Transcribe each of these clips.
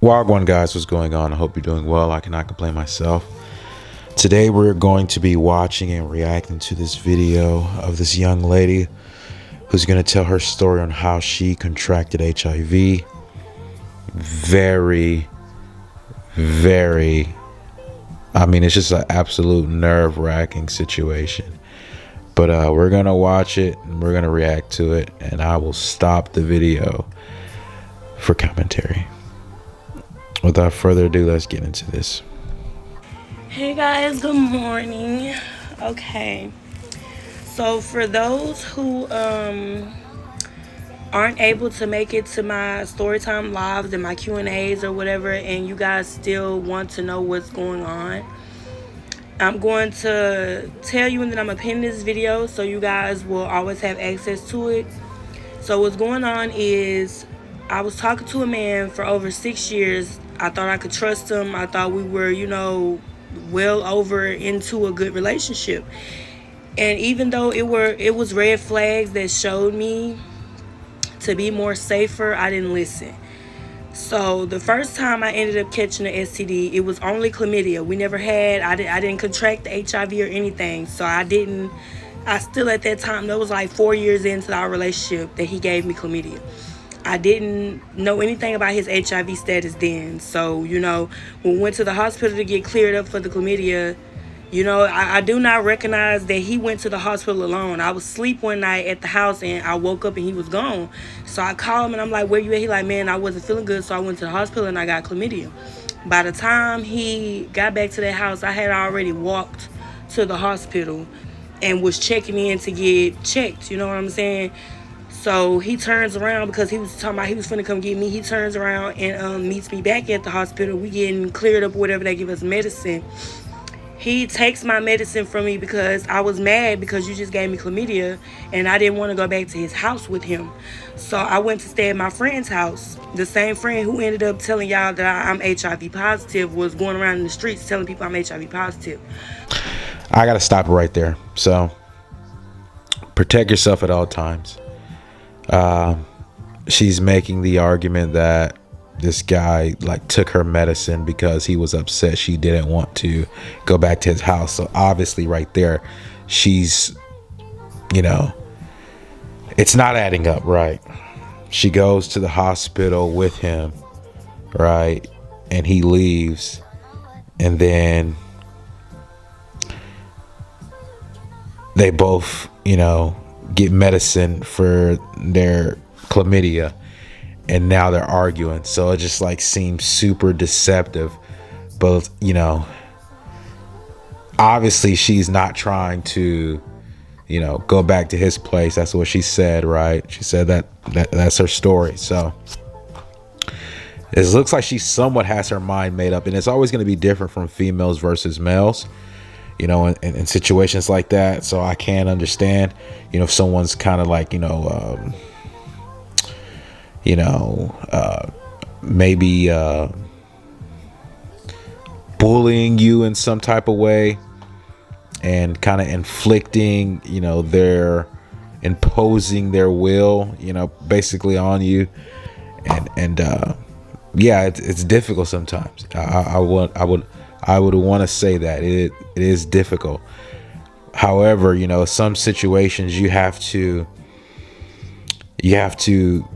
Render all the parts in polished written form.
Wagwan guys, what's going on? I hope you're doing well. I cannot complain myself. Today we're going to be watching and reacting to this video of this young lady who's going to tell her story on how she contracted HIV. Very, very, it's just an absolute nerve-wracking situation. But we're going to watch it and we're going to react to it, and I will stop the video for commentary. Without further ado, let's get into this. Hey guys, good morning. Okay, so for those who aren't able to make it to my storytime lives and my Q&As or whatever, and you guys still want to know what's going on, I'm going to tell you, and then I'm gonna pin this video so you guys will always have access to it. So what's going on is I was talking to a man for over 6 years. I thought I could trust him. I thought we were, well over into a good relationship. And even though it was red flags that showed me to be more safer, I didn't listen. So the first time I ended up catching the STD, it was only chlamydia. We never had, I didn't contract the HIV or anything. So I still at that time, that was like 4 years into our relationship that he gave me chlamydia. I didn't know anything about his HIV status then. So, when we went to the hospital to get cleared up for the chlamydia, I do not recognize that he went to the hospital alone. I was asleep one night at the house and I woke up and he was gone. So I called him and I'm like, where you at? He like, man, I wasn't feeling good. So I went to the hospital and I got chlamydia. By the time he got back to that house, I had already walked to the hospital and was checking in to get checked. You know what I'm saying? So he turns around because he was talking about he was finna come get me. He turns around and meets me back at the hospital. We getting cleared up or whatever. They give us medicine. He takes my medicine from me because I was mad because you just gave me chlamydia and I didn't want to go back to his house with him. So I went to stay at my friend's house. The same friend who ended up telling y'all that I'm HIV positive was going around in the streets telling people I'm HIV positive. I gotta stop right there. So protect yourself at all times. She's making the argument that this guy took her medicine because he was upset she didn't want to go back to his house. So obviously right there, she's, it's not adding up, right? She goes to the hospital with him, right? And he leaves, and then they both, get medicine for their chlamydia, and now they're arguing. So it just seems super deceptive. But obviously she's not trying to go back to his place. That's what she said, right? She said that's her story. So it looks like she somewhat has her mind made up, and it's always going to be different from females versus males, in situations like that. So I can understand, if someone's kind of maybe bullying you in some type of way and kind of inflicting, their imposing their will, basically on you. And yeah, it's difficult sometimes. I would want to say that it is difficult. However, some situations you have to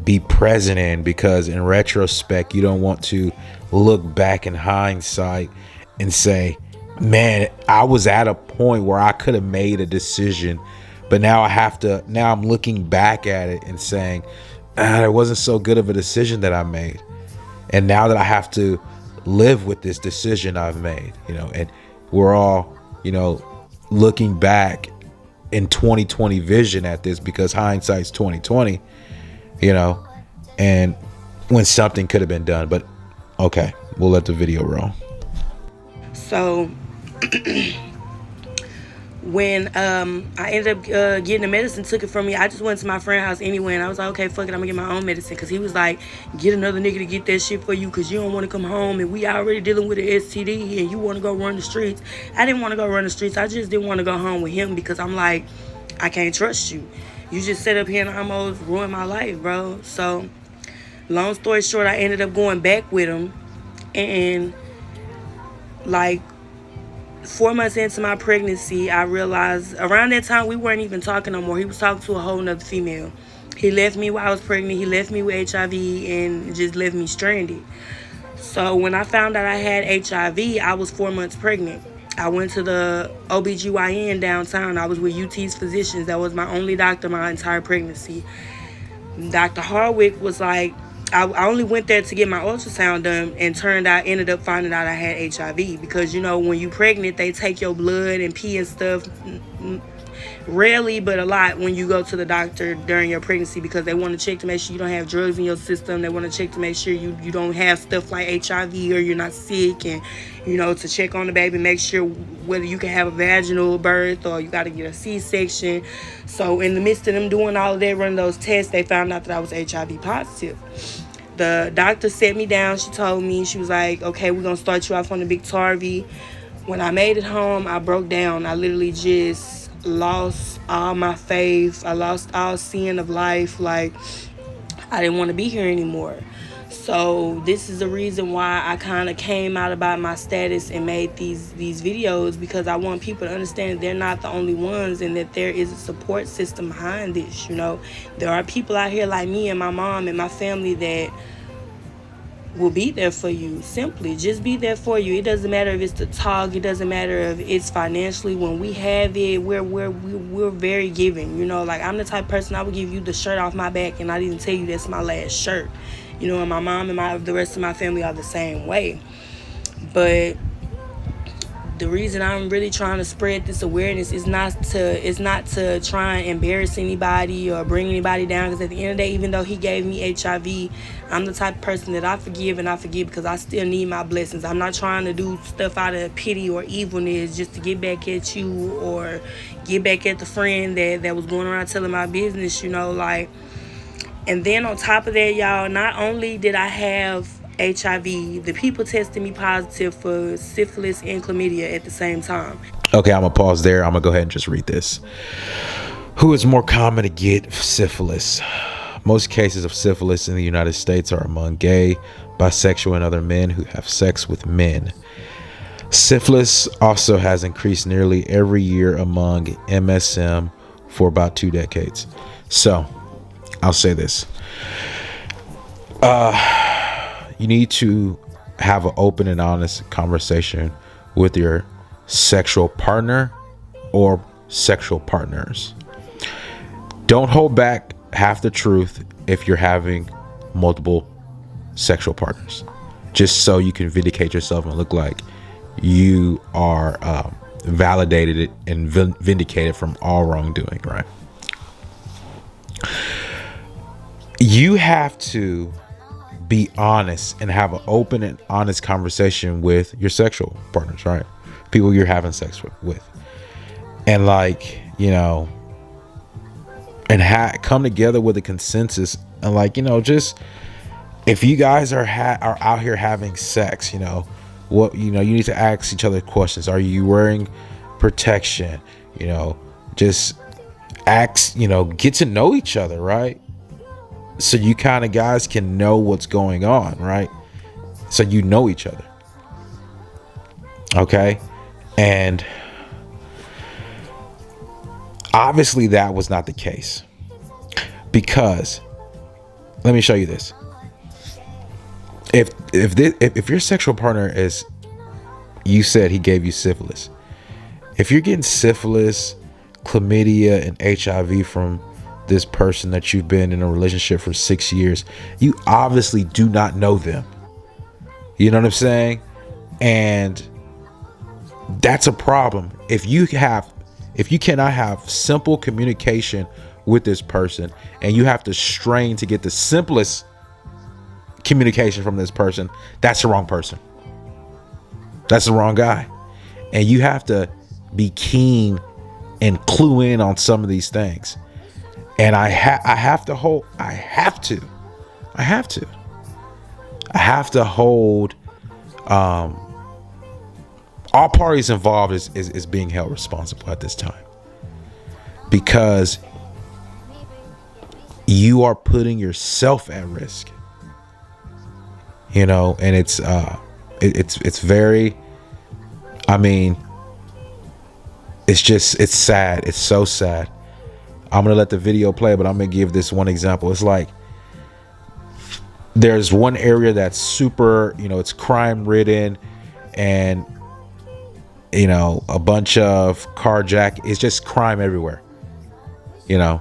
be present in, because in retrospect, you don't want to look back in hindsight and say, man, I was at a point where I could have made a decision, but now I'm looking back at it and saying, it wasn't so good of a decision that I made. And now that I have to live with this decision I've made, and we're all, looking back in 2020 vision at this, because hindsight's 2020, and when something could have been done. But okay, we'll let the video roll. So when I ended up getting the medicine took it from me, I just went to my friend's house anyway, and I was like, okay, fuck it, I'm gonna get my own medicine, because he was like, get another nigga to get that shit for you because you don't want to come home and we already dealing with an STD and you want to go run the streets. I didn't want to go run the streets. I just didn't want to go home with him because I'm like, I can't trust you. You just sat up here and almost ruined my life, bro. So long story short, I ended up going back with him. And like 4 months into my pregnancy, I realized around that time we weren't even talking no more. He was talking to a whole nother female. He left me while I was pregnant. He left me with HIV and just left me stranded. So when I found out I had HIV, I was 4 months pregnant. I went to the OBGYN downtown. I was with UT's physicians. That was my only doctor my entire pregnancy. Dr. Hardwick was like, I only went there to get my ultrasound done, and ended up finding out I had HIV because, when you pregnant, they take your blood and pee and stuff. Rarely, but a lot when you go to the doctor during your pregnancy, because they want to check to make sure you don't have drugs in your system. They want to check to make sure you don't have stuff like HIV or you're not sick, and to check on the baby, make sure whether you can have a vaginal birth or you got to get a C-section. So in the midst of them doing all of that, running those tests, they found out that I was HIV positive. The doctor sat me down. She told me, she was like, okay, we're going to start you off on the big Tarvy. When I made it home, I broke down. I literally just lost all my faith. I lost all seeing of life. Like, I didn't want to be here anymore. So this is the reason why I kind of came out about my status and made these videos, because I want people to understand they're not the only ones, and that there is a support system behind this. There are people out here like me and my mom and my family that will be there for you. Simply just be there for you. It doesn't matter if it's the talk, it doesn't matter if it's financially. When we have it, we're very giving. Like, I'm the type of person, I would give you the shirt off my back and not even tell you that's my last shirt. And my mom and the rest of my family are the same way. But the reason I'm really trying to spread this awareness is not to try and embarrass anybody or bring anybody down, because at the end of the day, even though he gave me HIV, I'm the type of person that I forgive because I still need my blessings. I'm not trying to do stuff out of pity or evilness just to get back at you or get back at the friend that was going around telling my business, And then on top of that, y'all, not only did I have HIV, the people tested me positive for syphilis and chlamydia at the same time. Okay, I'm gonna pause there. I'm gonna go ahead and just read this. Who is more common to get syphilis? Most cases of syphilis in the United States are among gay, bisexual, and other men who have sex with men. Syphilis also has increased nearly every year among MSM for about 2 decades. So, I'll say this. You need to have an open and honest conversation with your sexual partner or sexual partners. Don't hold back half the truth if you're having multiple sexual partners, just so you can vindicate yourself and look like you are validated and vindicated from all wrongdoing, right? You have to be honest and have an open and honest conversation with your sexual partners, right? People you're having sex with. And and come together with a consensus, and just if you guys are out here having sex, what you need to ask each other questions. Are you wearing protection? Just ask, get to know each other, right? So you kind of guys can know what's going on, right? So you know each other. Okay? And obviously that was not the case, because let me show you this. If your sexual partner is, you said he gave you syphilis. If you're getting syphilis, chlamydia, and HIV from this person that you've been in a relationship for 6 years, you obviously do not know them. You know what I'm saying? And that's a problem. If you cannot have simple communication with this person, and you have to strain to get the simplest communication from this person, that's the wrong person. That's the wrong guy. And you have to be keen and clue in on some of these things. And I have to hold all parties involved is being held responsible at this time, because you are putting yourself at risk, and it's very, I mean, it's sad. It's so sad. I'm gonna let the video play, but I'm gonna give this one example. It's like there's one area that's super, it's crime ridden, and a bunch of carjack. It's just crime everywhere, and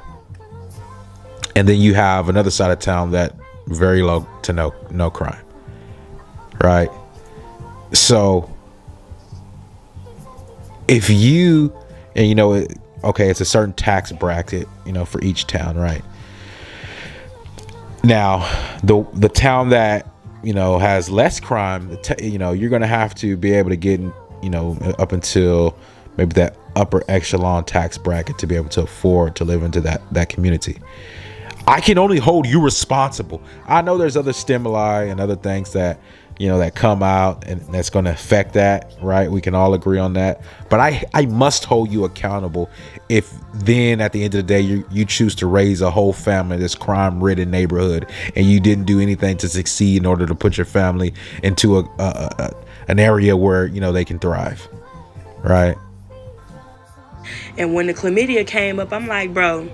then you have another side of town that very low to no crime, right? So if you, and okay, it's a certain tax bracket, for each town, right? Now, the town that has less crime, you're gonna have to be able to get up until maybe that upper echelon tax bracket to be able to afford to live into that community. I can only hold you responsible. I know there's other stimuli and other things that that come out and that's going to affect that, right? We can all agree on that. But I must hold you accountable if then at the end of the day you choose to raise a whole family in this crime-ridden neighborhood and you didn't do anything to succeed in order to put your family into an area where they can thrive, right? And when the chlamydia came up, I'm like, bro,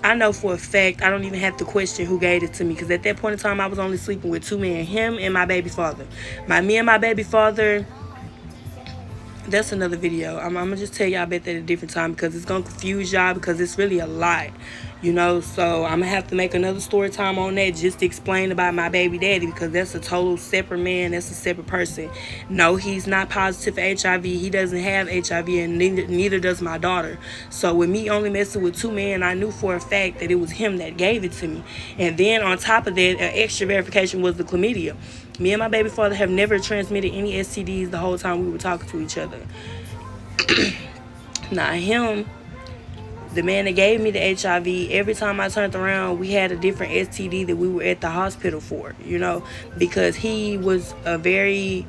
I know for a fact I don't even have to question who gave it to me, because at that point in time I was only sleeping with two men, him and my baby father. Me and my baby father, that's another video. I'm gonna just tell y'all about that at a different time, because it's gonna confuse y'all, because it's really a lot, so I'm gonna have to make another story time on that just to explain about my baby daddy, because that's a total separate man. That's a separate person. No, he's not positive for HIV. He doesn't have HIV, and neither does my daughter. So with me only messing with two men, I knew for a fact that it was him that gave it to me. And then on top of that, an extra verification was the chlamydia. Me and my baby father have never transmitted any STDs the whole time we were talking to each other. Now him, the man that gave me the HIV, every time I turned around, we had a different STD that we were at the hospital for, because he was a very,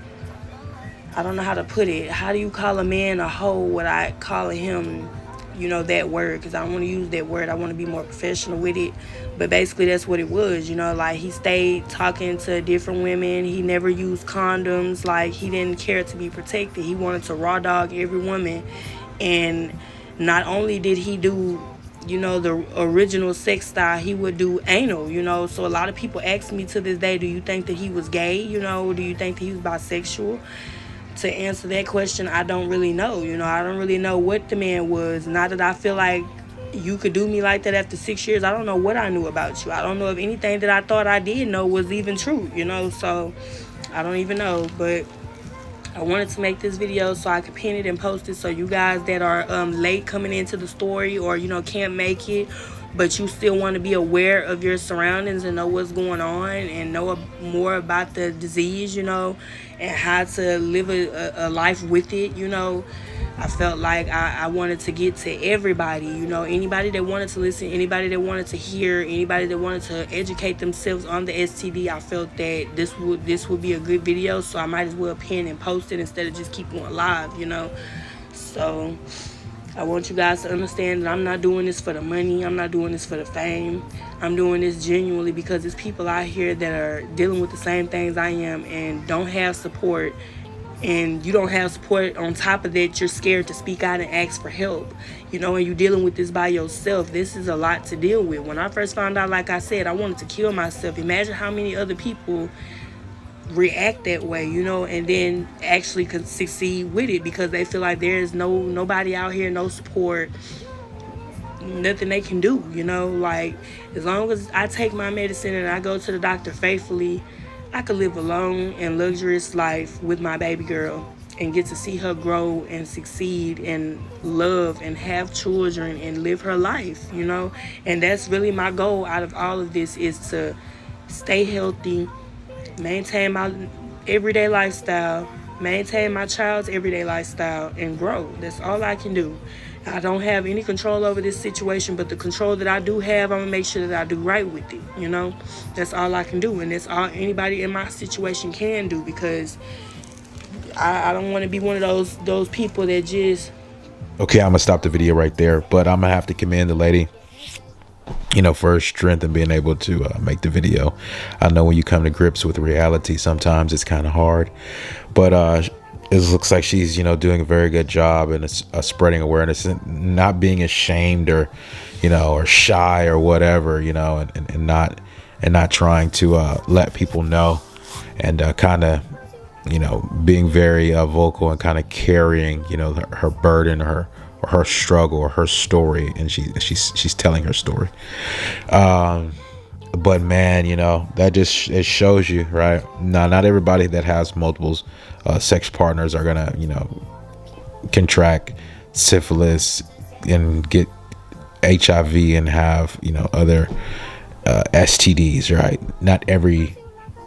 I don't know how to put it. How do you call a man a hoe without calling him, that word? Because I don't want to use that word. I want to be more professional with it. But basically that's what it was, like he stayed talking to different women. He never used condoms. Like, he didn't care to be protected. He wanted to raw dog every woman. And not only did he do, the original sex style, he would do anal, So a lot of people ask me to this day, do you think that he was gay? Do you think that he was bisexual? To answer that question, I don't really know. I don't really know what the man was. Not that I feel like you could do me like that after 6 years. I don't know what I knew about you. I don't know if anything that I thought I did know was even true, So I don't even know. But I wanted to make this video so I could pin it and post it, so you guys that are late coming into the story, or can't make it, but you still want to be aware of your surroundings and know what's going on and know more about the disease, and how to live a life with it. I felt like I wanted to get to everybody, anybody that wanted to listen, anybody that wanted to hear, anybody that wanted to educate themselves on the STD. I felt that this would be a good video, so I might as well pin and post it instead of just keep going live, So I want you guys to understand that I'm not doing this for the money. I'm not doing this for the fame. I'm doing this genuinely because there's people out here that are dealing with the same things I am and don't have support. And you don't have support. On top of that, you're scared to speak out and ask for help, and you're dealing with this by yourself. This is a lot to deal with. When I first found out, like I said, I wanted to kill myself. Imagine how many other people react that way, and then actually could succeed with it, because they feel like there's nobody out here, no support, nothing they can do, like, as long as I take my medicine and I go to the doctor faithfully, I could live a long and luxurious life with my baby girl and get to see her grow and succeed and love and have children and live her life, and that's really my goal out of all of this, is to stay healthy, maintain my everyday lifestyle, maintain my child's everyday lifestyle, and grow. That's all I can do. I don't have any control over this situation, but the control that I do have, I'm gonna make sure that I do right with it. That's all I can do, and that's all anybody in my situation can do, because I don't want to be one of those people that just... Okay, I'm gonna stop the video right there, but I'm gonna have to commend the lady for her strength and being able to make the video. I know when you come to grips with reality, sometimes it's kind of hard, but it looks like she's, doing a very good job and spreading awareness and not being ashamed or, or shy or whatever, and not trying to let people know, and kind of, being very vocal and kind of carrying, her burden, or her struggle, or her story, and she's telling her story. But man, that just, it shows you, right? Now, not everybody that has multiple sex partners are gonna, contract syphilis and get HIV and have, other STDs, right? Not every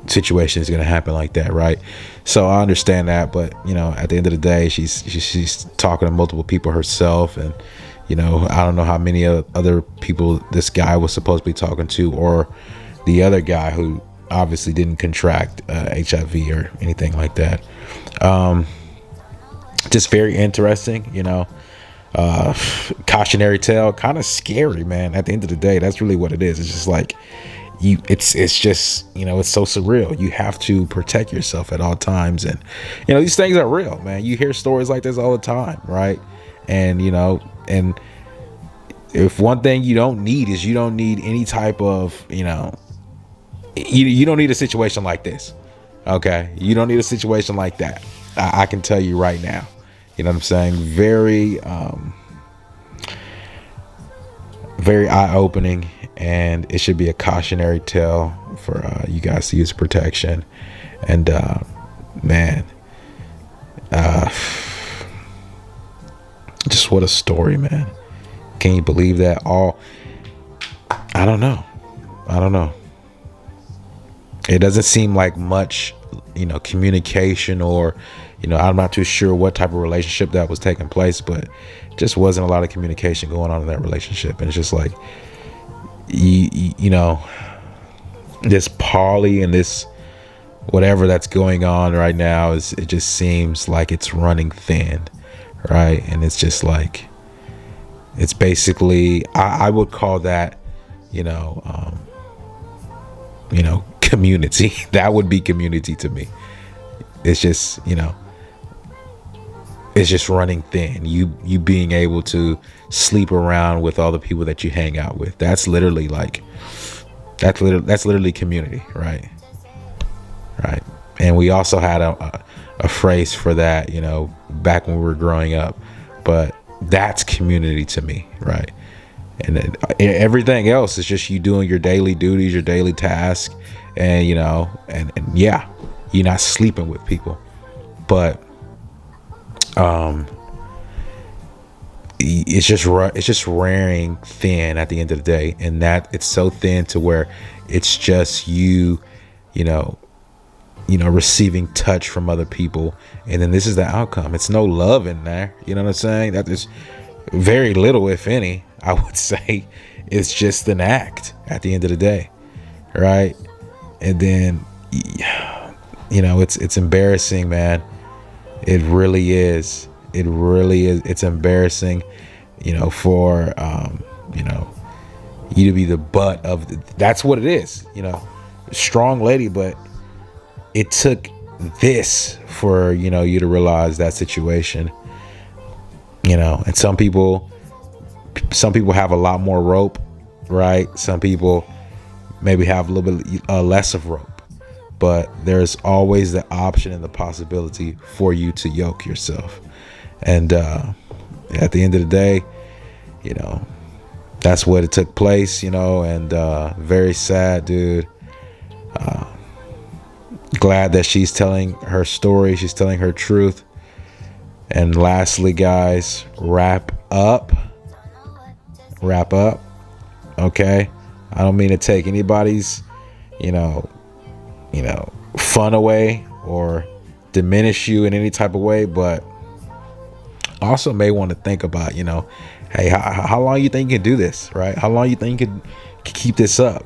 situation is gonna happen like that, right? So I understand that, but at the end of the day, she's talking to multiple people herself, and I don't know how many other people this guy was supposed to be talking to, or the other guy who obviously didn't contract HIV or anything like that. Just very interesting, cautionary tale, kind of scary, man. At the end of the day, that's really what it is. It's just like it's just, it's so surreal. You have to protect yourself at all times, and these things are real, man. You hear stories like this all the time, right? And and if one thing you don't need is, you don't need any type of, you don't need a situation like this. Okay, you don't need a situation like that. I can tell you right now. You know what I'm saying? Very very eye-opening, and it should be a cautionary tale for you guys to use protection. And man, just what a story, man. Can you believe that? I don't know. It doesn't seem like much, communication, or, I'm not too sure what type of relationship that was taking place, but just wasn't a lot of communication going on in that relationship. And it's just like, this poly and this whatever that's going on right now it just seems like it's running thin, right? And it's just like, it's basically, I would call that, community. That would be community to me. It's just, it's just running thin. You being able to sleep around with all the people that you hang out with. That's literally community, right? Right. And we also had a phrase for that, back when we were growing up, but that's community to me, right? And then everything else is just you doing your daily duties, your daily tasks, and and yeah, you're not sleeping with people, but it's just wearing thin at the end of the day, and that it's so thin to where it's just you receiving touch from other people, and then this is the outcome. It's no love in there. You know what I'm saying? That is very little, if any, I would say. It's just an act at the end of the day, right? And then it's embarrassing, man. It really is. It's embarrassing, for you to be the butt of that's what it is. Strong lady, but it took this for you to realize that situation. And some people have a lot more rope, right? Some people maybe have a little bit less of rope, but there's always the option and the possibility for you to yoke yourself. And at the end of the day, that's what it took place, and very sad, dude. Glad that she's telling her story. She's telling her truth. And lastly, guys, wrap up. Okay. I don't mean to take anybody's, fun away or diminish you in any type of way, but also may want to think about, hey, how long you think you can do this, right? How long you think you can keep this up?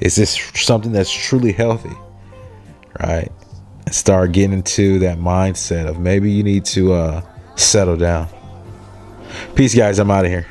Is this something that's truly healthy, right? And start getting into that mindset of maybe you need to settle down. Peace, guys. I'm out of here.